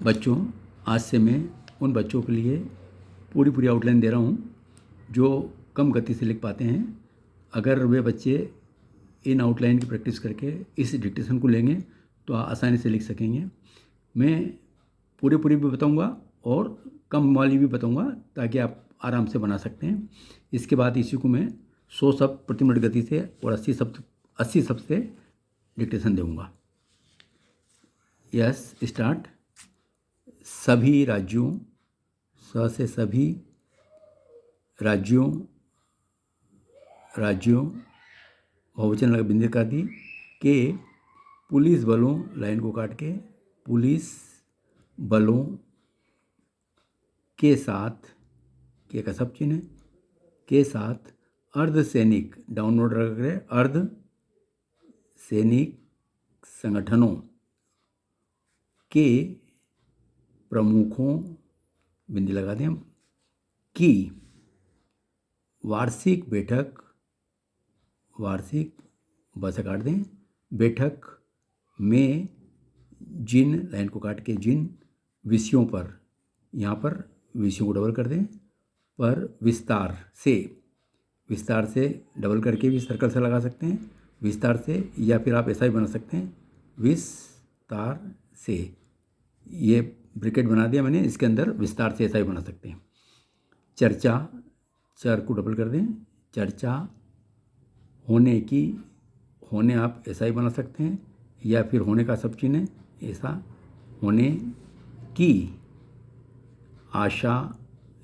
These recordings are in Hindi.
बच्चों, आज से मैं उन बच्चों के लिए पूरी पूरी आउटलाइन दे रहा हूँ जो कम गति से लिख पाते हैं। अगर वे बच्चे इन आउटलाइन की प्रैक्टिस करके इस डिक्टेशन को लेंगे तो आसानी से लिख सकेंगे। मैं पूरी पूरी भी बताऊँगा और कम वाली भी बताऊँगा ताकि आप आराम से बना सकते हैं। इसके बाद इसी को मैं 100 शब्द प्रति मिनट गति से और 80 शब्द से डिक्टेशन दूँगा। Yes, start. सभी राज्यों, स से सभी राज्यों, राज्यों बहुवचन लगा बिंदु कर दी के पुलिस बलों, लाइन को काट के, पुलिस बलों के साथ, के का सब चिन्ह है, के साथ अर्धसैनिक डाउनलोड रख रहे, अर्ध सैनिक संगठनों के प्रमुखों, बिंदी लगा दें, की वार्षिक बैठक, वार्षिक बस काट दें, बैठक में जिन, लाइन को काट के, जिन विषयों पर, यहाँ पर विषयों को डबल कर दें, पर विस्तार से डबल करके भी सर्कल से लगा सकते हैं, विस्तार से, या फिर आप ऐसा ही बना सकते हैं, विस्तार से। ये ब्रैकेट बना दिया मैंने, इसके अंदर विस्तार से ऐसा ही बना सकते हैं। चर्चा, चर को डबल कर दें, चर्चा होने की, होने आप ऐसा ही बना सकते हैं, या फिर होने का सब चिन्ह है, ऐसा, होने की आशा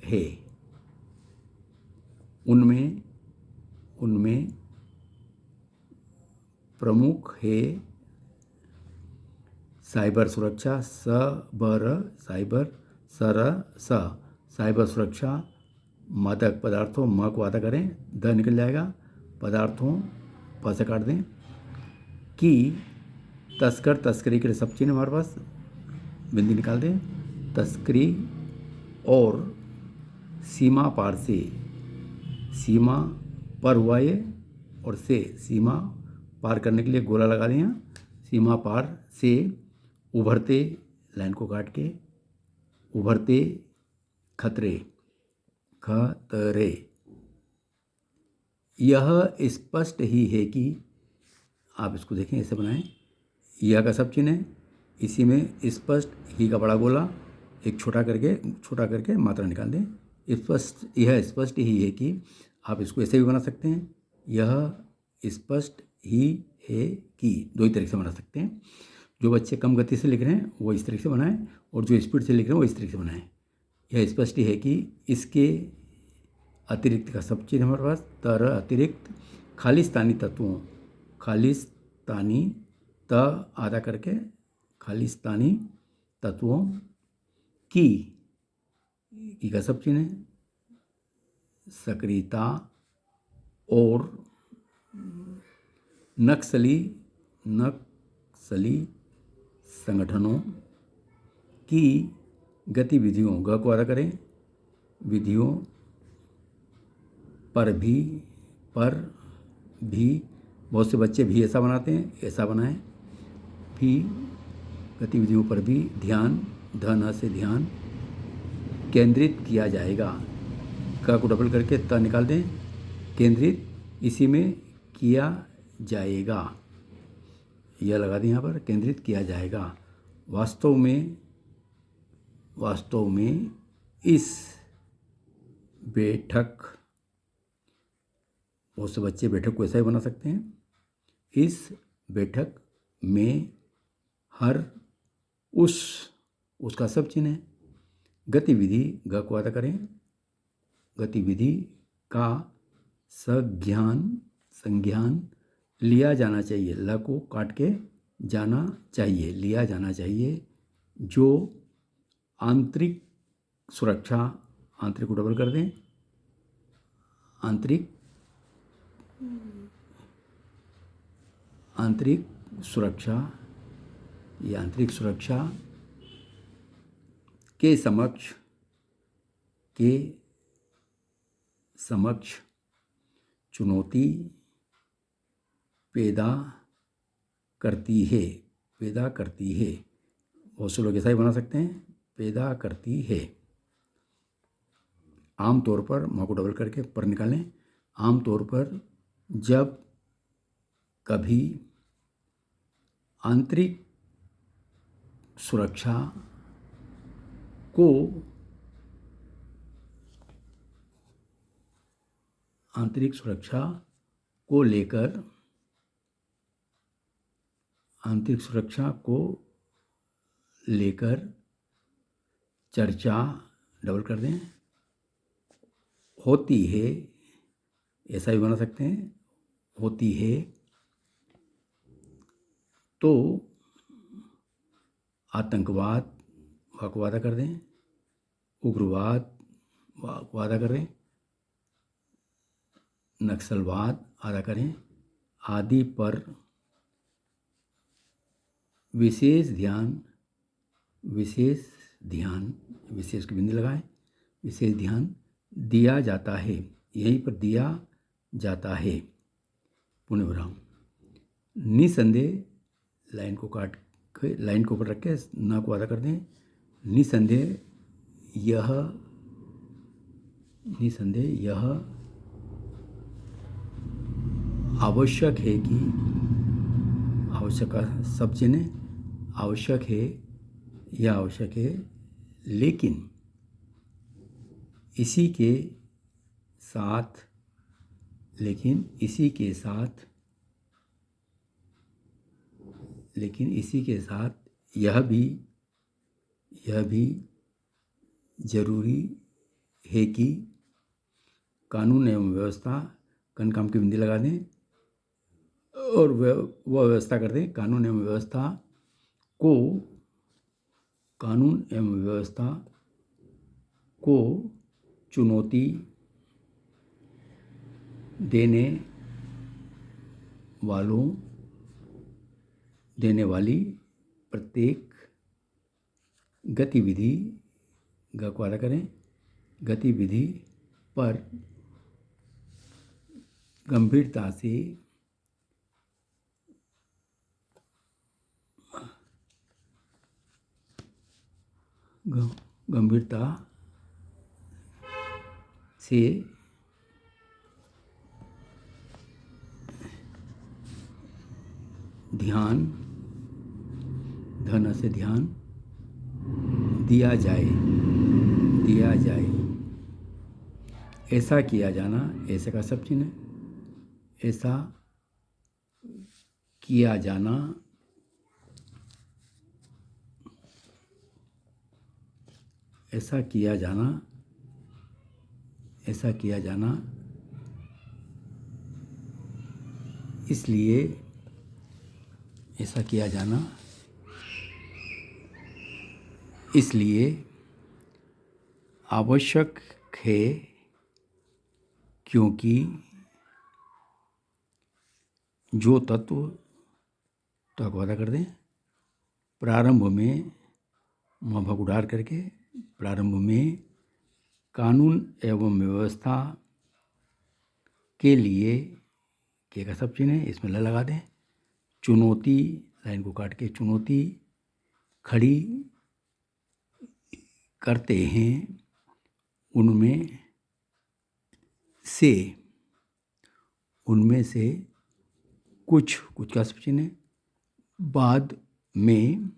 है, उनमें, उनमें प्रमुख है साइबर सुरक्षा, साइबर साइबर सुरक्षा, मादक पदार्थों, म को आधा करें, द निकल जाएगा, पदार्थों प से काट दें, की तस्कर, तस्करी के लिए सब चिन्ह हमारे पास, बिंदी निकाल दें, तस्करी, और सीमा पार से, सीमा पर हुआ ये, और से सीमा पार करने के लिए गोला लगा दें, सीमा पार से उभरते, लाइन को काट के, उभरते खतरे, खतरे। यह स्पष्ट ही है कि, आप इसको देखें ऐसे बनाएं, यह का सब चिन्ह है, इसी में स्पष्ट ही का बड़ा गोला, एक छोटा करके मात्रा निकाल दें, स्पष्ट, यह स्पष्ट ही है कि, आप इसको ऐसे भी बना सकते हैं, यह स्पष्ट ही है कि, दो ही तरीके से बना सकते हैं। जो बच्चे कम गति से लिख रहे हैं वो इस तरीके से बनाएं, और जो स्पीड से लिख रहे हैं वो इस तरीके से बनाएं। यह स्पष्ट है कि, इसके अतिरिक्त का सब चीज़ हमारे पास, तर अतिरिक्त खालिस्तानी तत्वों, खालिस्तानी, त आधा करके, खालिस्तानी तत्वों की का सब चिन्ह है, सक्रियता और नक्सली संगठनों की गतिविधियों, ग को आधा करें, विधियों पर भी बहुत से बच्चे भी ऐसा बनाते हैं, ऐसा बनाएं, भी गतिविधियों पर भी ध्यान, धन से ध्यान केंद्रित किया जाएगा, क को डबल करके त निकाल दें, केंद्रित इसी में किया जाएगा, यह लगा दें यहाँ पर, केंद्रित किया जाएगा। वास्तव में इस बैठक, बहुत से बच्चे बैठक को ऐसा ही बना सकते हैं, इस बैठक में हर उसका सब चिन्ह है, गतिविधि, ग को आधा करें, गतिविधि का संज्ञान लिया जाना चाहिए, ल को काट के जाना चाहिए, लिया जाना चाहिए, जो आंतरिक सुरक्षा, आंतरिक को डबल कर दें, आंतरिक सुरक्षा, या आंतरिक सुरक्षा के समक्ष चुनौती पैदा करती है, बहुत से लोग ऐसा ही बना सकते हैं, पैदा करती है। आम तौर पर, माँ को डबल करके पर निकालें, आम तौर पर जब कभी आंतरिक सुरक्षा को आंतरिक सुरक्षा को लेकर आंतरिक सुरक्षा को लेकर चर्चा, डबल कर दें, होती है, ऐसा भी बना सकते हैं, होती है, तो आतंकवाद को वादा कर दें, उग्रवाद को वादा करें, नक्सलवाद आदा करें आदि पर विशेष की बिंदी लगाएं, विशेष ध्यान दिया जाता है, यहीं पर दिया जाता है, पूर्ण विराम। निसंदेह लाइन को काट के, लाइन को ऊपर रख के ना को आधा कर दें। निसंदेह यह आवश्यक है कि, आवश्यक का सब चिन्ह, आवश्यक है, यह आवश्यक है, लेकिन इसी के साथ यह भी जरूरी है कि कानून एवं व्यवस्था, काम की बिंदी लगा दें और वह व्यवस्था कर दें, कानून एवं व्यवस्था को चुनौती देने वाली प्रत्येक गतिविधि को आधा करें, गतिविधि पर गंभीरता से ध्यान दिया जाए, ऐसा किया जाना, ऐसे का सब चिन्ह, ऐसा किया जाना, ऐसा किया जाना, इसलिए ऐसा किया जाना, इसलिए आवश्यक है, क्योंकि जो तत्व, तो वादा कर दें, प्रारंभ में भग उड़ार करके, प्रारंभ में कानून एवं व्यवस्था के लिए के का सब चिन्ह है, इसमें ल लगा दें, चुनौती, लाइन को काट के, चुनौती खड़ी करते हैं, उनमें से कुछ का सब चिन्ह है, बाद में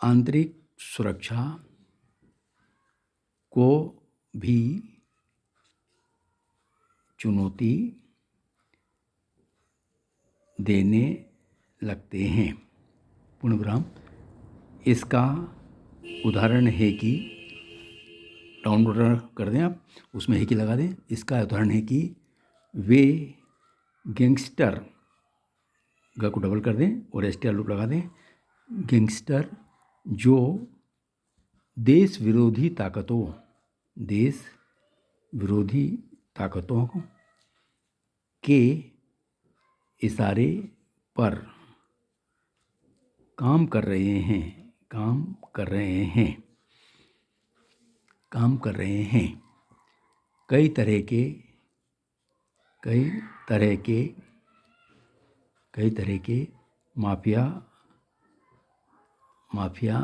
आंतरिक सुरक्षा को भी चुनौती देने लगते हैं, पूर्ण विराम। इसका उदाहरण है कि, डाउनलोड कर दें आप, उसमें है कि लगा दें, इसका उदाहरण है कि वे गैंगस्टर को डबल कर दें और STR लूप लगा दें, गैंगस्टर जो देश विरोधी ताकतों के इशारे पर काम कर रहे हैं, कई तरह के माफिया माफिया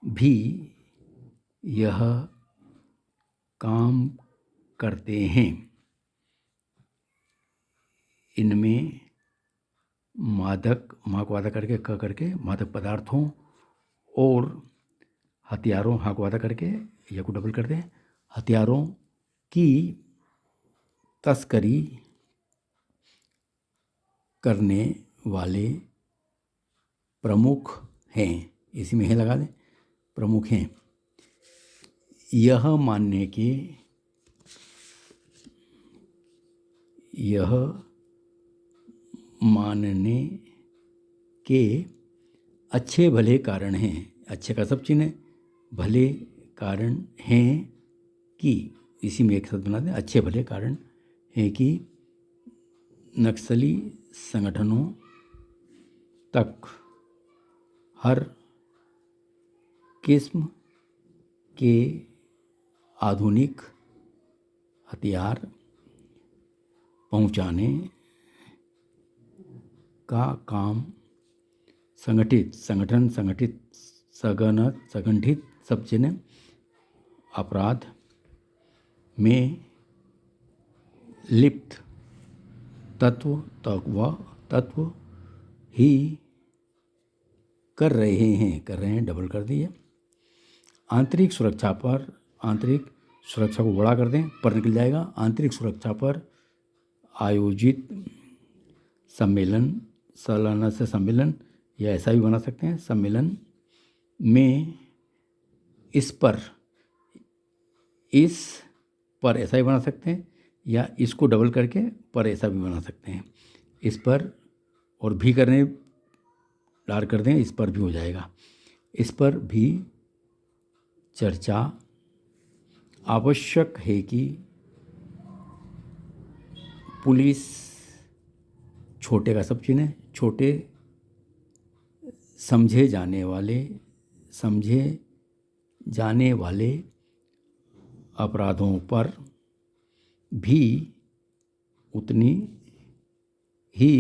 भी यह काम करते हैं। इनमें मादक, माँ को वादा करके क करके, मादक पदार्थों और हथियारों, हाँ को वादा करके या को डबल कर दें, हथियारों की तस्करी करने वाले प्रमुख हैं। इसी में है लगा दें, प्रमुख हैं। यह मानने के अच्छे भले कारण हैं। अच्छे का सब चिन्ह है, भले कारण हैं कि, इसी में एक शब्द बना दें, अच्छे भले कारण हैं कि नक्सली संगठनों तक हर किस्म के आधुनिक हथियार पहुंचाने का काम संगठित सब चिन्ह अपराध में लिप्त तत्व ही कर रहे हैं, डबल कर दिए। आंतरिक सुरक्षा को बड़ा कर दें, पर निकल जाएगा। आंतरिक सुरक्षा पर आयोजित सम्मेलन, सालाना से सम्मेलन, या ऐसा भी बना सकते हैं, सम्मेलन में इस पर ऐसा भी बना सकते हैं, या इसको डबल करके पर ऐसा भी बना सकते हैं। इस पर और भी करने डार कर दें, इस पर भी हो जाएगा। इस पर भी चर्चा आवश्यक है कि पुलिस, छोटे का सब चिन्ह है, छोटे समझे जाने वाले अपराधों पर भी उतनी ही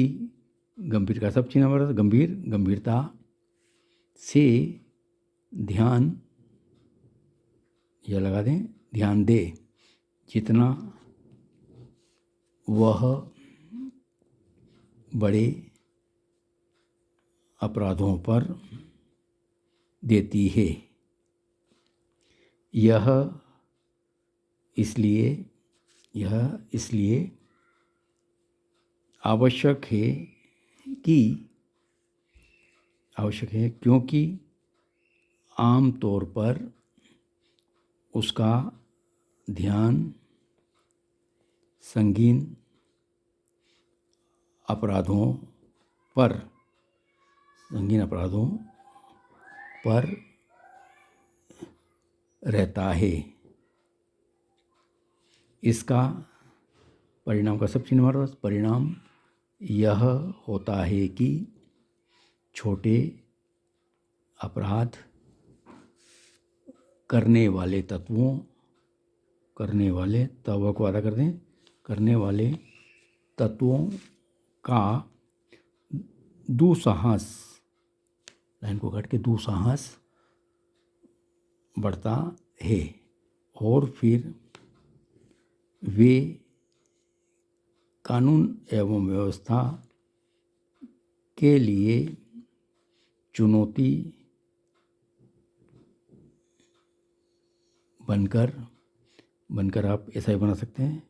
गंभीर का सब चिन्ह, गंभीरता से ध्यान, यह लगा दें, ध्यान दे, जितना वह बड़े अपराधों पर देती है। यह इसलिए आवश्यक है क्योंकि आम तौर पर उसका ध्यान संगीन अपराधों पर रहता है। इसका परिणाम का सब चिन्ह हमारे पास, परिणाम यह होता है कि छोटे अपराध करने वाले तत्वों को अदा कर दें, करने वाले तत्वों का दुस्साहस, लाइन को काट के, दुस्साहस बढ़ता है, और फिर वे कानून एवं व्यवस्था के लिए चुनौती बनकर आप ऐसा ही बना सकते हैं,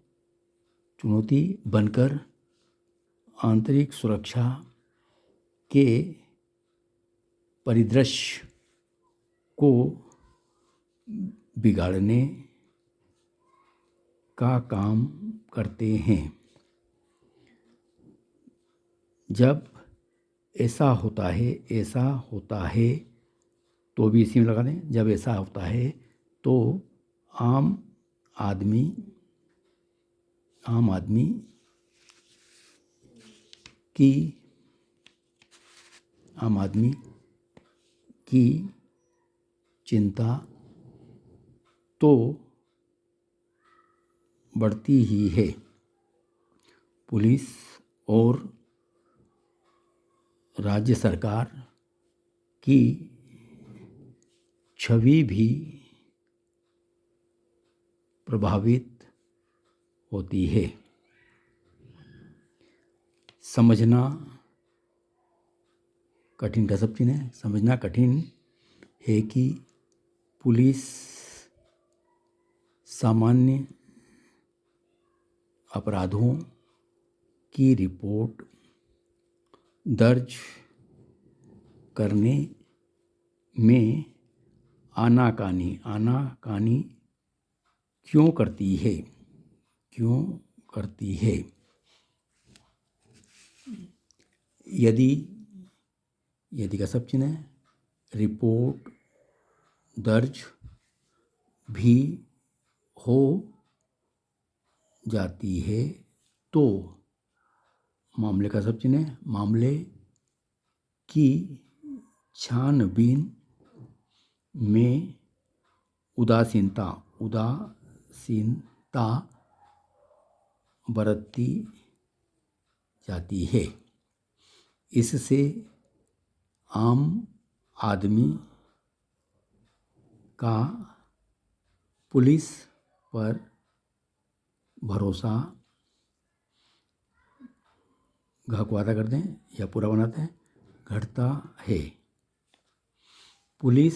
चुनौती बनकर आंतरिक सुरक्षा के परिदृश्य को बिगाड़ने का काम करते हैं। जब ऐसा होता है तो भी इसी में लगा दें, जब ऐसा होता है तो आम आदमी की चिंता तो बढ़ती ही है। पुलिस और राज्य सरकार की छवि भी प्रभावित होती है। समझना कठिन का सब चिन्ह है। समझना कठिन है कि पुलिस सामान्य अपराधों की रिपोर्ट दर्ज करने में आनाकानी क्यों करती है। यदि का सब चिन्ह है। रिपोर्ट दर्ज भी हो जाती है तो मामले का सब चिन्ह है। मामले की छानबीन में उदासीनता बरती जाती है। इससे आम आदमी का पुलिस पर भरोसा घ को आधा कर दें या पूरा बनाते हैं, घटता है। पुलिस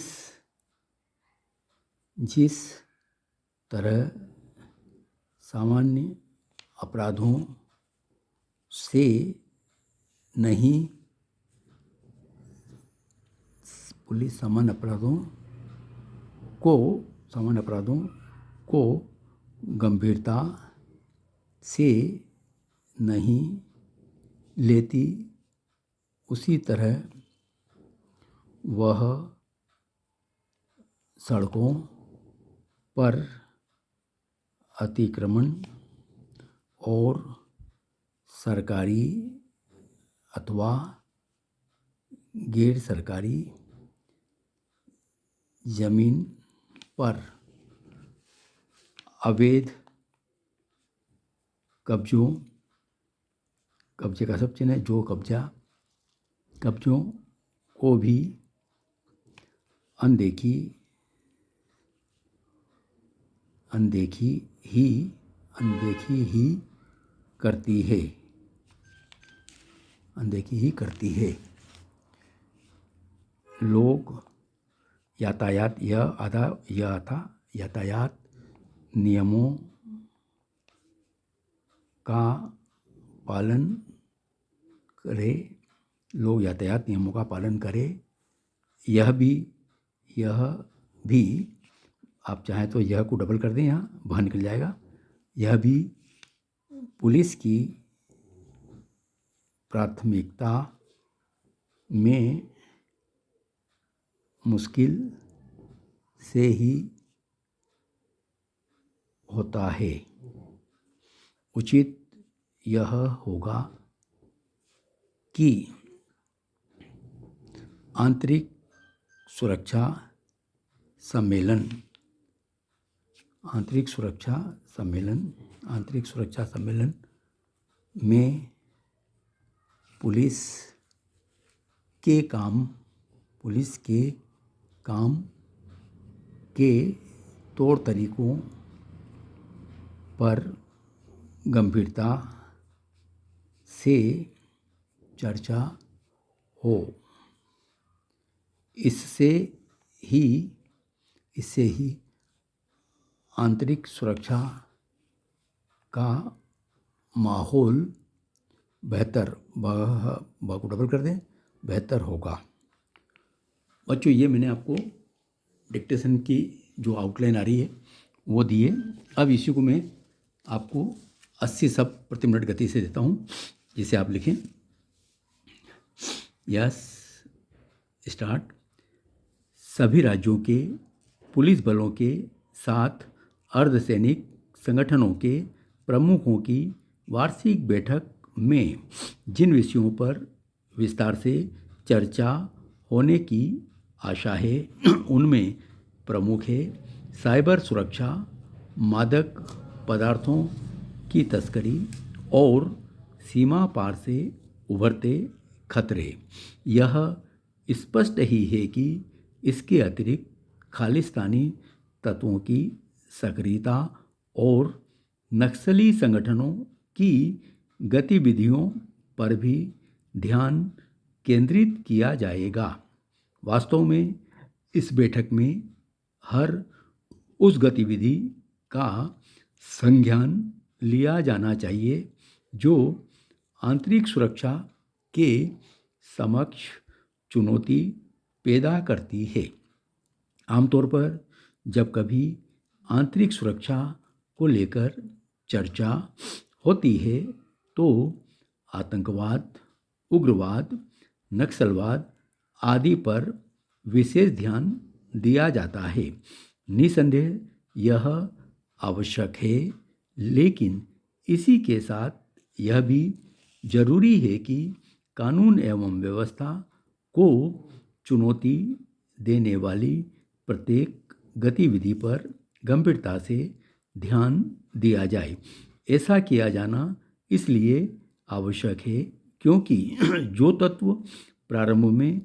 जिस तरह सामान्य अपराधों से नहीं पुलिस सामान्य अपराधों को गंभीरता से नहीं लेती, उसी तरह वह सड़कों पर अतिक्रमण और सरकारी अथवा गैर सरकारी जमीन पर अवैध कब्जे का सब चिन्ह है। जो कब्जों को भी अनदेखी ही करती है। लोग यातायात नियमों का पालन करें। यह भी आप चाहें तो यह को डबल कर दें, यहाँ वह निकल जाएगा। यह भी पुलिस की प्राथमिकता में मुश्किल से ही होता है। उचित यह होगा कि आंतरिक सुरक्षा सम्मेलन में पुलिस के काम के तौर तरीकों पर गंभीरता से चर्चा हो। इससे ही आंतरिक सुरक्षा का माहौल बेहतर को डबल कर दें, बेहतर होगा। बच्चों, ये मैंने आपको डिक्टेशन की जो आउटलाइन आ रही है वो दी है। अब इसी को मैं आपको 80 शब्द प्रति मिनट गति से देता हूँ, जिसे आप लिखें। Yes, start. सभी राज्यों के पुलिस बलों के साथ अर्धसैनिक संगठनों के प्रमुखों की वार्षिक बैठक में जिन विषयों पर विस्तार से चर्चा होने की आशा है उनमें प्रमुख है साइबर सुरक्षा, मादक पदार्थों की तस्करी और सीमा पार से उभरते खतरे। यह स्पष्ट ही है कि इसके अतिरिक्त खालिस्तानी तत्वों की सक्रियता और नक्सली संगठनों की गतिविधियों पर भी ध्यान केंद्रित किया जाएगा। वास्तव में इस बैठक में हर उस गतिविधि का संज्ञान लिया जाना चाहिए जो आंतरिक सुरक्षा के समक्ष चुनौती पैदा करती है। आमतौर पर जब कभी आंतरिक सुरक्षा को लेकर चर्चा होती है तो आतंकवाद, उग्रवाद, नक्सलवाद आदि पर विशेष ध्यान दिया जाता है। निसंदेह यह आवश्यक है, लेकिन इसी के साथ यह भी जरूरी है कि कानून एवं व्यवस्था को चुनौती देने वाली प्रत्येक गतिविधि पर गंभीरता से ध्यान दिया जाए। ऐसा किया जाना इसलिए आवश्यक है क्योंकि जो तत्व प्रारंभ में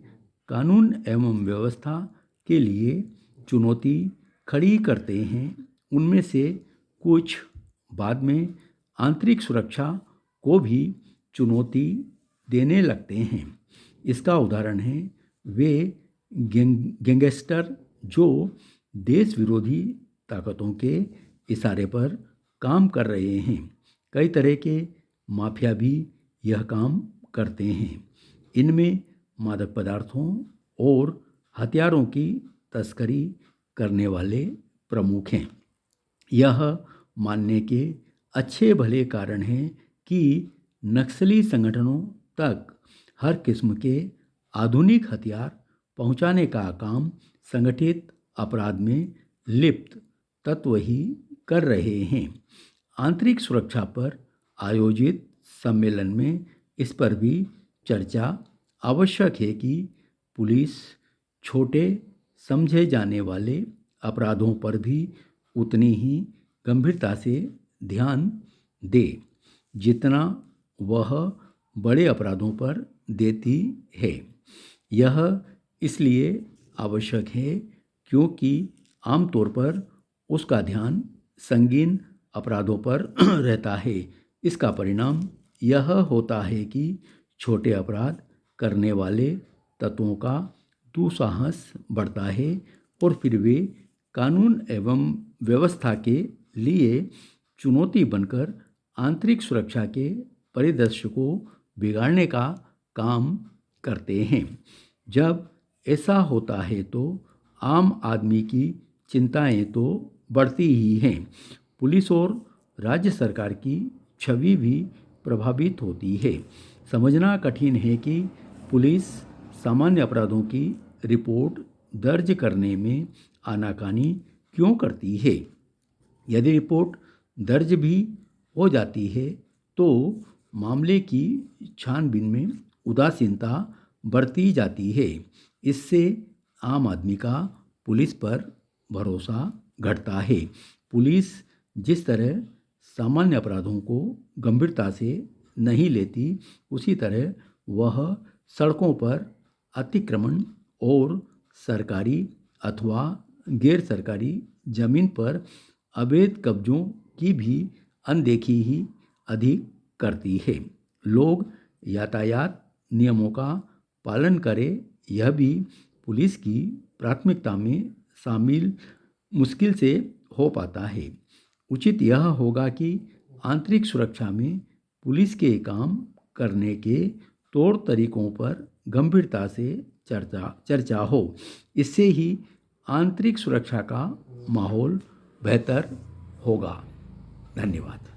कानून एवं व्यवस्था के लिए चुनौती खड़ी करते हैं, उनमें से कुछ बाद में आंतरिक सुरक्षा को भी चुनौती देने लगते हैं। इसका उदाहरण है वे गैंगस्टर जो देश विरोधी ताकतों के इशारे पर काम कर रहे हैं। कई तरह के माफिया भी यह काम करते हैं। इनमें मादक पदार्थों और हथियारों की तस्करी करने वाले प्रमुख हैं। यह मानने के अच्छे भले कारण हैं कि नक्सली संगठनों तक हर किस्म के आधुनिक हथियार पहुंचाने का काम संगठित अपराध में लिप्त तत्व ही कर रहे हैं। आंतरिक सुरक्षा पर आयोजित सम्मेलन में इस पर भी चर्चा आवश्यक है कि पुलिस छोटे समझे जाने वाले अपराधों पर भी उतनी ही गंभीरता से ध्यान दे जितना वह बड़े अपराधों पर देती है। यह इसलिए आवश्यक है क्योंकि आमतौर पर उसका ध्यान संगीन अपराधों पर रहता है। इसका परिणाम यह होता है कि छोटे अपराध करने वाले तत्वों का दुस्साहस बढ़ता है और फिर वे कानून एवं व्यवस्था के लिए चुनौती बनकर आंतरिक सुरक्षा के परिदृश्य को बिगाड़ने का काम करते हैं। जब ऐसा होता है तो आम आदमी की चिंताएं तो बढ़ती ही हैं। पुलिस और राज्य सरकार की छवि भी प्रभावित होती है। समझना कठिन है कि पुलिस सामान्य अपराधों की रिपोर्ट दर्ज करने में आनाकानी क्यों करती है। यदि रिपोर्ट दर्ज भी हो जाती है तो मामले की छानबीन में उदासीनता बरती जाती है। इससे आम आदमी का पुलिस पर भरोसा घटता है। पुलिस जिस तरह सामान्य अपराधों को गंभीरता से नहीं लेती, उसी तरह वह सड़कों पर अतिक्रमण और सरकारी अथवा गैर सरकारी जमीन पर अवैध कब्जों की भी अनदेखी ही अधिक करती है। लोग यातायात नियमों का पालन करें, यह भी पुलिस की प्राथमिकता में शामिल मुश्किल से हो पाता है। उचित यह होगा कि आंतरिक सुरक्षा में पुलिस के काम करने के तौर तरीकों पर गंभीरता से चर्चा हो। इससे ही आंतरिक सुरक्षा का माहौल बेहतर होगा। धन्यवाद।